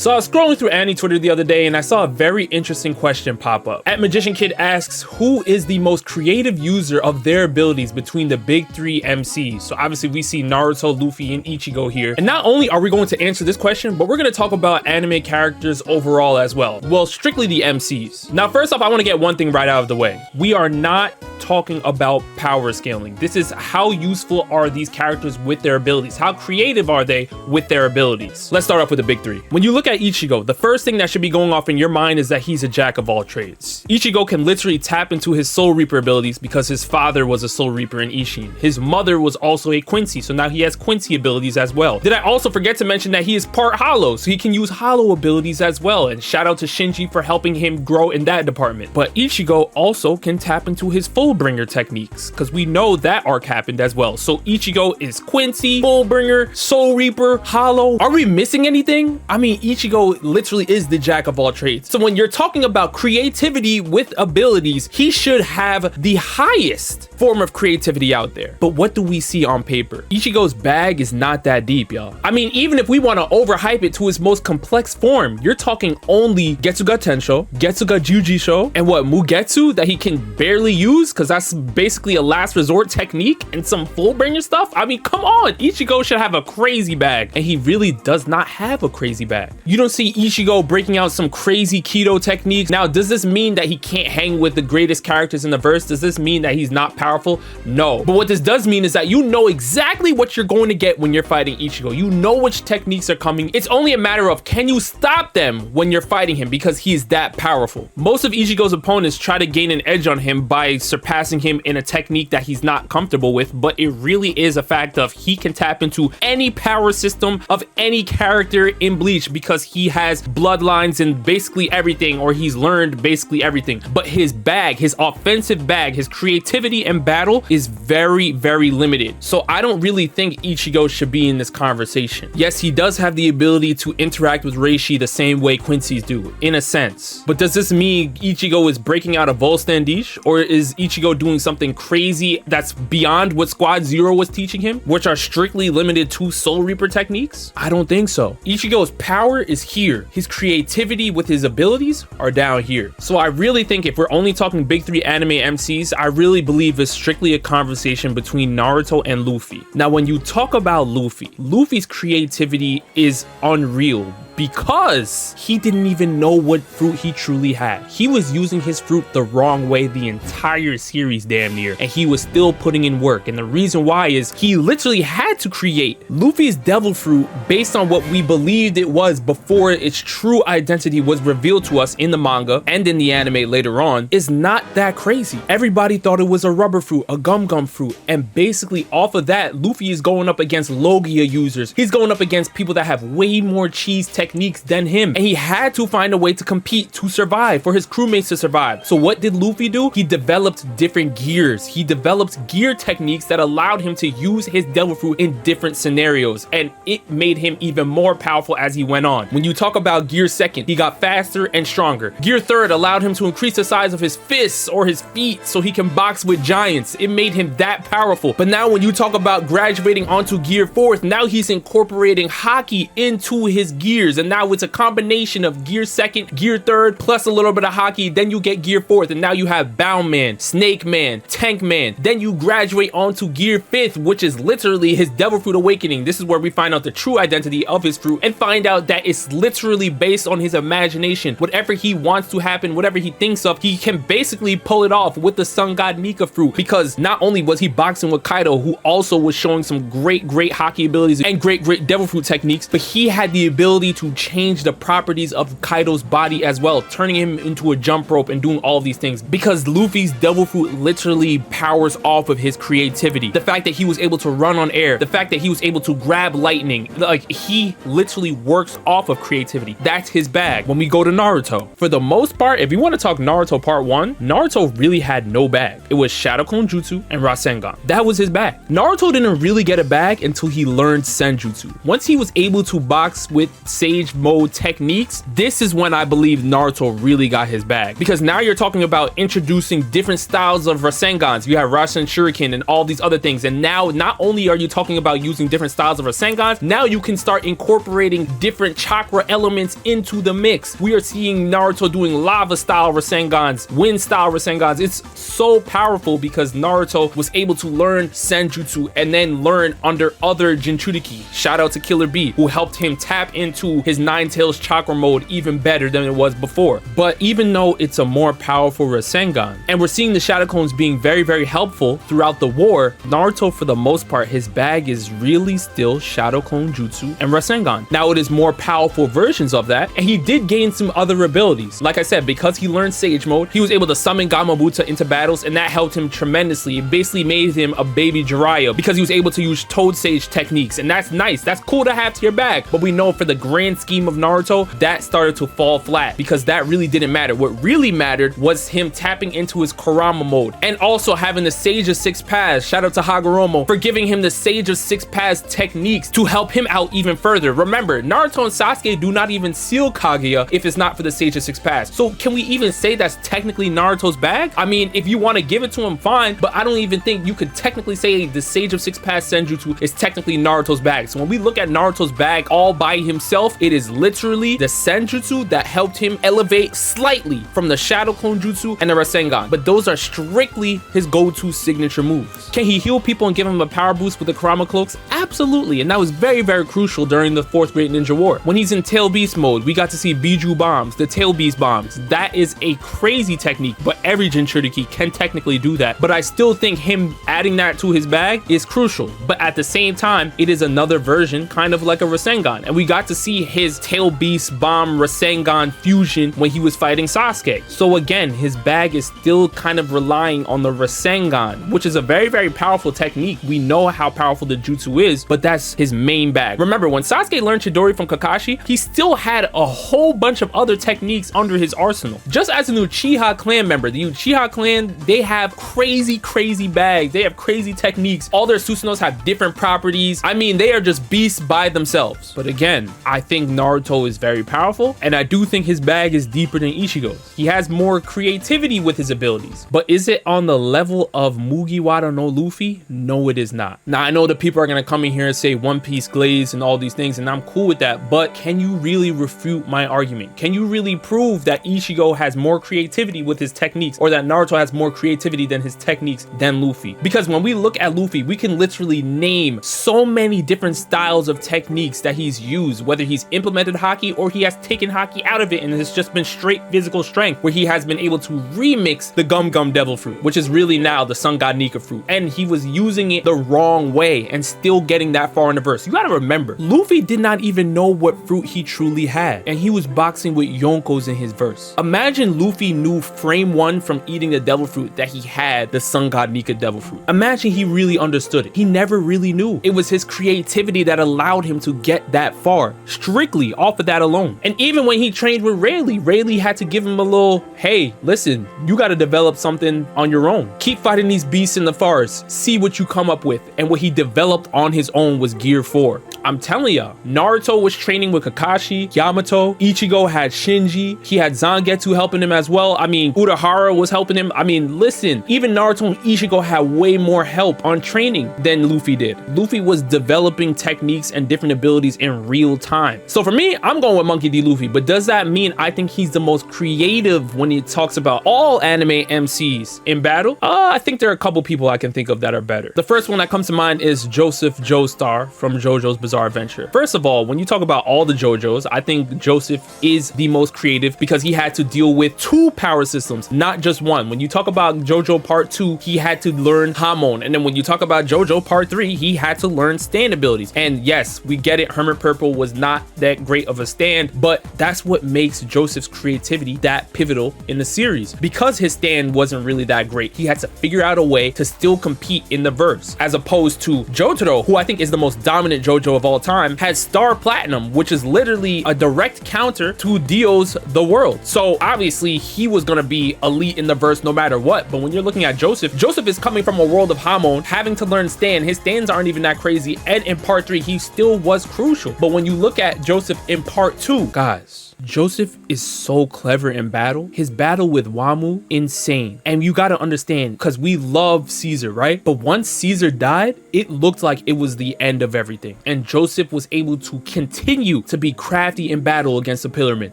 So I was scrolling through Annie Twitter the other day and I saw a very interesting question pop up. Magician Kid asks, who is the most creative user of their abilities between the big three MCs? So obviously we see Naruto, Luffy, and Ichigo here. And not only are we going to answer this question, but we're going to talk about anime characters overall as well. Well, strictly the MCs. Now, first off, I want to get one thing right out of the way. We are not talking about power scaling. This is how useful are these characters with their abilities? How creative are they with their abilities? Let's start off with the big three. When you look at Ichigo, the first thing that should be going off in your mind is that he's a jack of all trades. Ichigo can literally tap into his Soul Reaper abilities because his father was a Soul Reaper in Ishin. His mother was also a Quincy, so now he has Quincy abilities as well. Did I also forget to mention that he is part Hollow, so he can use Hollow abilities as well, and shout out to Shinji for helping him grow in that department. But Ichigo also can tap into his Fullbringer techniques, because we know that arc happened as well. So Ichigo is Quincy, Fullbringer, Soul Reaper, Hollow. Are we missing anything? I mean, Ichigo literally is the jack of all trades. So when you're talking about creativity with abilities, he should have the highest form of creativity out there. But what do we see on paper? Ichigo's bag is not that deep, y'all. I mean, even if we want to overhype it to its most complex form, you're talking only Getsuga Tensho, Getsuga Jujisho, and what, Mugetsu that he can barely use because that's basically a last resort technique, and some Fullbringer stuff? I mean, come on, Ichigo should have a crazy bag, and he really does not have a crazy bag. You don't see Ichigo breaking out some crazy Kido techniques. Now, does this mean that he can't hang with the greatest characters in the verse? Does this mean that he's not powerful? No. But what this does mean is that you know exactly what you're going to get when you're fighting Ichigo. You know which techniques are coming. It's only a matter of, can you stop them when you're fighting him, because he's that powerful. Most of Ichigo's opponents try to gain an edge on him by surpassing him in a technique that he's not comfortable with, but it really is a fact of he can tap into any power system of any character in Bleach because he has bloodlines and basically everything, or he's learned basically everything. But his bag, his offensive bag, his creativity and battle is very, very limited. So I don't really think Ichigo should be in this conversation. Yes, he does have the ability to interact with Reishi the same way Quincy's do, in a sense. But does this mean Ichigo is breaking out of Volstandish, or is Ichigo doing something crazy that's beyond what Squad Zero was teaching him, which are strictly limited to Soul Reaper techniques? I don't think so. Ichigo's power is here. His creativity with his abilities are down here. So I really think if we're only talking big three anime MCs, I really believe it's strictly a conversation between Naruto and Luffy. Now, when you talk about Luffy's creativity is unreal, because he didn't even know what fruit he truly had. He was using his fruit the wrong way the entire series damn near, and he was still putting in work. And the reason why is he literally had to create Luffy's devil fruit based on what we believed it was before its true identity was revealed to us in the manga and in the anime later on, is not that crazy. Everybody thought it was a rubber fruit, a gum fruit, and basically off of that, Luffy is going up against Logia users. He's going up against people that have way more cheese techniques than him, and he had to find a way to compete to survive, for his crewmates to survive. So what did Luffy do? He developed different gears. He developed gear techniques that allowed him to use his devil fruit in different scenarios, and it made him even more powerful as he went on. When you talk about gear second, he got faster and stronger. Gear third allowed him to increase the size of his fists or his feet so he can box with giants. It made him that powerful. But now when you talk about graduating onto gear fourth, now he's incorporating haki into his gears, and now it's a combination of gear second, gear third, plus a little bit of haki. Then you get gear fourth, and now you have Bound Man, Snake Man, Tank Man. Then you graduate onto gear fifth, which is literally his devil fruit awakening. This is where we find out the true identity of his fruit and find out that it's literally based on his imagination. Whatever he wants to happen, whatever he thinks of, he can basically pull it off with the Sun God Nika fruit, because not only was he boxing with Kaido, who also was showing some great haki abilities and great devil fruit techniques, but he had the ability to change the properties of Kaido's body as well, turning him into a jump rope and doing all of these things, because Luffy's devil fruit literally powers off of his creativity. The fact that he was able to run on air, the fact that he was able to grab lightning, like, he literally works off of creativity. That's his bag. When we go to Naruto, for the most part, if you want to talk Naruto part 1, Naruto really had no bag. It was Shadow Clone Jutsu and Rasengan. That was his bag. Naruto didn't really get a bag until he learned Senjutsu. Once he was able to box with Sage Sage Mode techniques, this is when I believe Naruto really got his bag. Because now you're talking about introducing different styles of Rasengans. You have Rasen Shuriken and all these other things. And now not only are you talking about using different styles of Rasengans, now you can start incorporating different chakra elements into the mix. We are seeing Naruto doing lava style Rasengans, wind style Rasengans. It's so powerful because Naruto was able to learn Senjutsu and then learn under other Jinchuriki. Shout out to Killer B, who helped him tap into his Nine Tails chakra mode even better than it was before. But even though it's a more powerful Rasengan, and we're seeing the Shadow Clones being very, very helpful throughout the war, Naruto, for the most part, his bag is really still Shadow Clone Jutsu and Rasengan. Now it is more powerful versions of that, and he did gain some other abilities. Like I said, because he learned Sage Mode, he was able to summon Gamabuta into battles, and that helped him tremendously. It basically made him a baby Jiraiya because he was able to use Toad Sage techniques, and that's nice. That's cool to have to your bag. But we know for the grand scheme of Naruto, that started to fall flat because that really didn't matter. What really mattered was him tapping into his Kurama mode and also having the Sage of Six Paths. Shout out to Hagoromo for giving him the Sage of Six Paths techniques to help him out even further. Remember, Naruto and Sasuke do not even seal Kaguya if it's not for the Sage of Six Paths. So can we even say that's technically Naruto's bag? I mean, if you want to give it to him, fine, but I don't even think you could technically say the Sage of Six Paths Senjutsu is technically Naruto's bag. So when we look at Naruto's bag all by himself, it is literally the Senjutsu that helped him elevate slightly from the Shadow Clone Jutsu and the Rasengan. But those are strictly his go-to signature moves. Can he heal people and give him a power boost with the Kurama Cloaks? Absolutely, and that was very, very crucial during the 4th Great Ninja War. When he's in Tail Beast mode, we got to see Biju bombs, the Tail Beast bombs. That is a crazy technique, but every Jinchuriki can technically do that. But I still think him adding that to his bag is crucial. But at the same time, it is another version, kind of like a Rasengan. And we got to see his Tail Beast bomb Rasengan fusion when he was fighting Sasuke. So again, his bag is still kind of relying on the Rasengan, which is a very, very powerful technique. We know how powerful the jutsu is, but that's his main bag. Remember, when Sasuke learned Chidori from Kakashi, he still had a whole bunch of other techniques under his arsenal. Just as an Uchiha clan member, the Uchiha clan, they have crazy, crazy bags. They have crazy techniques. All their Susanos have different properties. I mean, they are just beasts by themselves. But again, I think Naruto is very powerful, and I do think his bag is deeper than Ichigo's. He has more creativity with his abilities. But is it on the level of Mugiwara no Luffy? No, it is not. Now, I know that people are going to come in here and say One Piece glaze and all these things, and I'm cool with that, but can you really refute my argument? Can you really prove that Ichigo has more creativity with his techniques, or that Naruto has more creativity than his techniques than Luffy? Because when we look at Luffy, we can literally name so many different styles of techniques that he's used, whether he's implemented haki or he has taken haki out of it and it's just been straight physical strength, where he has been able to remix the Gum Gum Devil Fruit, which is really now the Sun God Nika fruit, and he was using it the wrong way and still getting that far in the verse. You gotta remember, Luffy did not even know what fruit he truly had, and he was boxing with Yonkos in his verse. Imagine Luffy knew frame 1 from eating the devil fruit that he had the Sun God Nika devil fruit. Imagine he really understood it. He never really knew. It was his creativity that allowed him to get that far, strictly off of that alone. And even when he trained with Rayleigh had to give him a little, hey, listen, you gotta develop something on your own. Keep fighting these beasts in the forest, see what you come up with. And what he developed on his own was Gear 4. I'm telling y'all, Naruto was training with Kakashi, Yamato, Ichigo had Shinji, he had Zangetsu helping him as well. I mean, Urahara was helping him. I mean, listen, even Naruto and Ichigo had way more help on training than Luffy did. Luffy was developing techniques and different abilities in real time. So for me, I'm going with Monkey D. Luffy, but does that mean I think he's the most creative when he talks about all anime MCs in battle? I think there are a couple people I can think of that are better. The first one that comes to mind is Joseph Joestar from JoJo's Bizarre Adventure. First of all, when you talk about all the JoJos, I think Joseph is the most creative because he had to deal with 2 power systems, not just one. When you talk about JoJo Part 2, he had to learn Hamon, and then when you talk about JoJo Part 3, he had to learn stand abilities. And yes, we get it, Hermit Purple was not that great of a stand, but that's what makes Joseph's creativity that pivotal in the series. Because his stand wasn't really that great, he had to figure out a way to still compete in the verse, as opposed to Jotaro, who I think is the most dominant JoJo of of all time, had Star Platinum, which is literally a direct counter to Dio's The World. So obviously he was gonna be elite in the verse no matter what. But when you're looking at Joseph is coming from a world of Hamon, having to learn stand. His stands aren't even that crazy, and in part 3 he still was crucial. But when you look at Joseph in part 2, guys, Joseph is so clever in battle. His battle with Wamu, insane. And you got to understand, because we love Caesar, right? But once Caesar died, it looked like it was the end of everything. And Joseph was able to continue to be crafty in battle against the Pillarmen.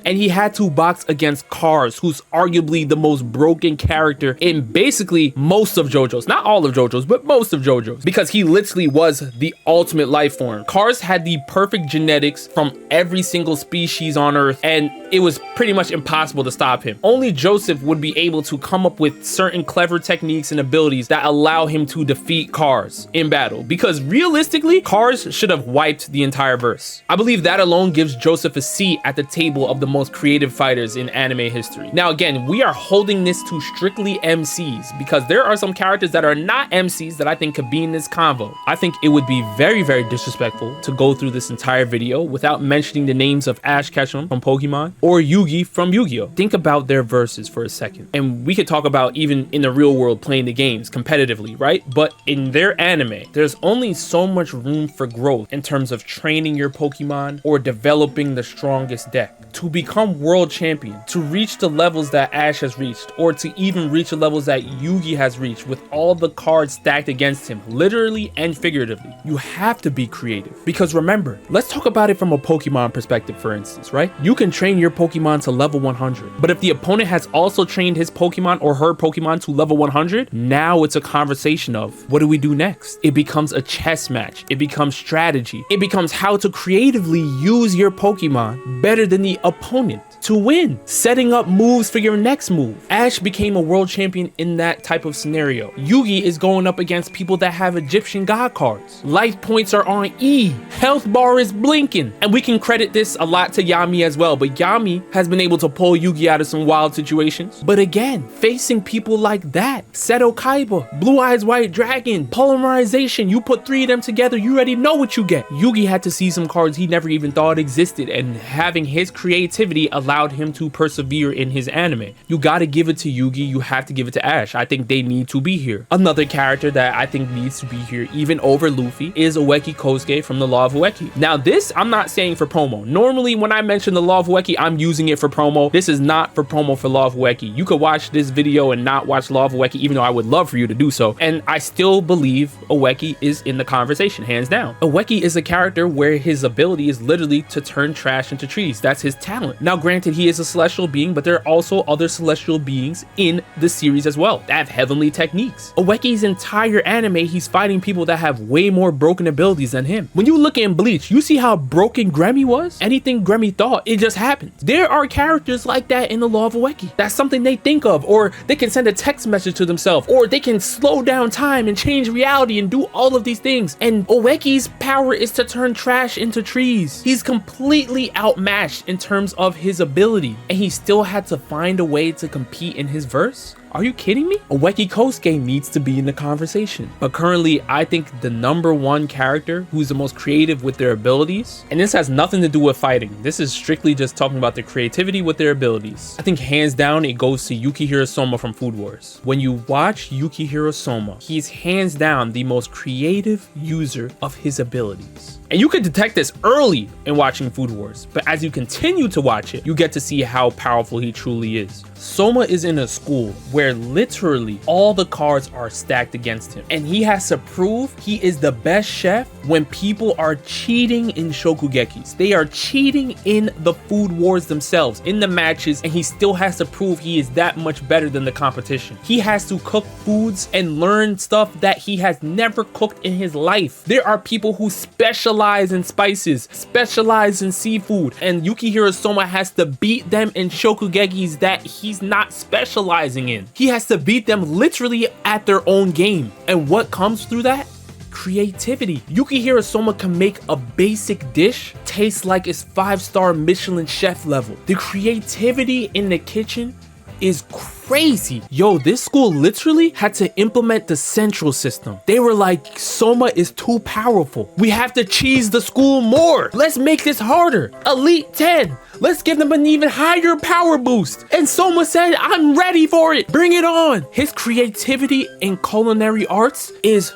And he had to box against Kars, who's arguably the most broken character in basically most of JoJo's. Not all of JoJo's, but most of JoJo's. Because he literally was the ultimate life form. Kars had the perfect genetics from every single species on Earth, and it was pretty much impossible to stop him. Only Joseph would be able to come up with certain clever techniques and abilities that allow him to defeat Kars in battle, because realistically, Kars should have wiped the entire verse. I believe that alone gives Joseph a seat at the table of the most creative fighters in anime history. Now again, we are holding this to strictly MCs, because there are some characters that are not MCs that I think could be in this convo. I think it would be very, very disrespectful to go through this entire video without mentioning the names of Ash Ketchum from Pokemon or Yugi from Yu-Gi-Oh! Think about their verses for a second. And we could talk about even in the real world playing the games competitively, right? But in their anime, there's only so much room for growth in terms of training your Pokemon or developing the strongest deck. To become world champion, to reach the levels that Ash has reached, or to even reach the levels that Yugi has reached with all the cards stacked against him, literally and figuratively, you have to be creative. Because remember, let's talk about it from a Pokemon perspective, for instance, right? You can train your Pokemon to level 100, but if the opponent has also trained his Pokemon or her Pokemon to level 100, now it's a conversation of what do we do next? It becomes a chess match. It becomes strategy. It becomes how to creatively use your Pokemon better than the opponent to win, setting up moves for your next move. Ash became a world champion in that type of scenario. Yugi is going up against people that have Egyptian god cards. Life points are on E. Health bar is blinking. And we can credit this a lot to Yami as well, but Yami has been able to pull Yugi out of some wild situations. But again, facing people like that, Seto Kaiba, Blue Eyes White Dragon, Polymerization, you put 3 of them together, you already know what you get. Yugi had to see some cards he never even thought existed, and having his creativity allowed him to persevere in his anime. You gotta give it to Yugi, you have to give it to Ash. I think they need to be here. Another character that I think needs to be here, even over Luffy, is Ueki Kosuke from the Law of Ueki. Now this, I'm not saying for promo. Normally when I mention the Law of Ueki, I'm using it for promo. This is not for promo for Law of Ueki. You could watch this video and not watch Law of Ueki, even though I would love for you to do so. And I still believe Ueki is in the conversation, hands down. Ueki is a character where his ability is literally to turn trash into trees. That's his talent. Now granted, he is a celestial being, but there are also other celestial beings in the series as well that have heavenly techniques. Ueki's entire anime, he's fighting people that have way more broken abilities than him. When you look in Bleach, you see how broken Gremmy was? Anything Gremmy thought, it just happened. There are characters like that in the Law of Ueki. That's something they think of, or they can send a text message to themselves, or they can slow down time and change reality and do all of these things. And Ueki's power is to turn trash into trees. He's completely outmatched in terms of his ability, and he still had to find a way to compete in his verse? Are you kidding me? Ueki Kosuke needs to be in the conversation. But currently, I think the #1 character who's the most creative with their abilities, and this has nothing to do with fighting. This is strictly just talking about their creativity with their abilities. I think hands down, it goes to Yukihiro Soma from Food Wars. When you watch Yukihiro Soma, he's hands down the most creative user of his abilities. And you could detect this early in watching Food Wars, but as you continue to watch it, you get to see how powerful he truly is. Soma is in a school where literally all the cards are stacked against him, and he has to prove he is the best chef when people are cheating in Shokugekis. They are cheating in the Food Wars themselves, in the matches, and he still has to prove he is that much better than the competition. He has to cook foods and learn stuff that he has never cooked in his life. There are people who specialize in spices, specialize in seafood, and Yukihiro Soma has to beat them in Shokugekis that he's not specializing in. He has to beat them literally at their own game. And what comes through that? Creativity. Yukihiro Soma can make a basic dish taste like it's 5-star Michelin chef level. The creativity in the kitchen is crazy. Yo, this school literally had to implement the central system. They were like, Soma is too powerful. We have to cheese the school more. Let's make this harder. Elite 10. Let's give them an even higher power boost. And Soma said, I'm ready for it. Bring it on. His creativity in culinary arts is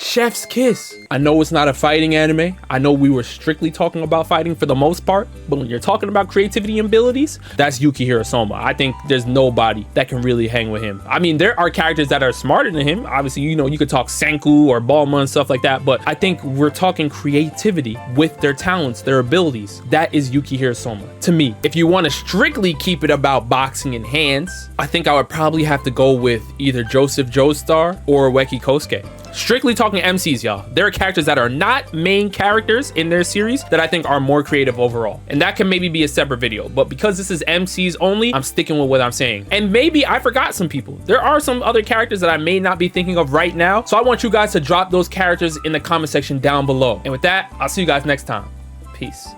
chef's kiss. I know it's not a fighting anime. I know we were strictly talking about fighting for the most part, but when you're talking about creativity and abilities, that's Yukihiro Soma. I think there's nobody that can really hang with him. I mean, there are characters that are smarter than him. Obviously, you know, you could talk Senku or Bulma and stuff like that, but I think we're talking creativity with their talents, their abilities. That is Yukihiro Soma to me. If you want to strictly keep it about boxing and hands, I think I would probably have to go with either Joseph Joestar or Weki Kosuke. Strictly talking MCs, y'all. There are characters that are not main characters in their series that I think are more creative overall. And that can maybe be a separate video. But because this is MCs only, I'm sticking with what I'm saying. And maybe I forgot some people. There are some other characters that I may not be thinking of right now. So I want you guys to drop those characters in the comment section down below. And with that, I'll see you guys next time. Peace.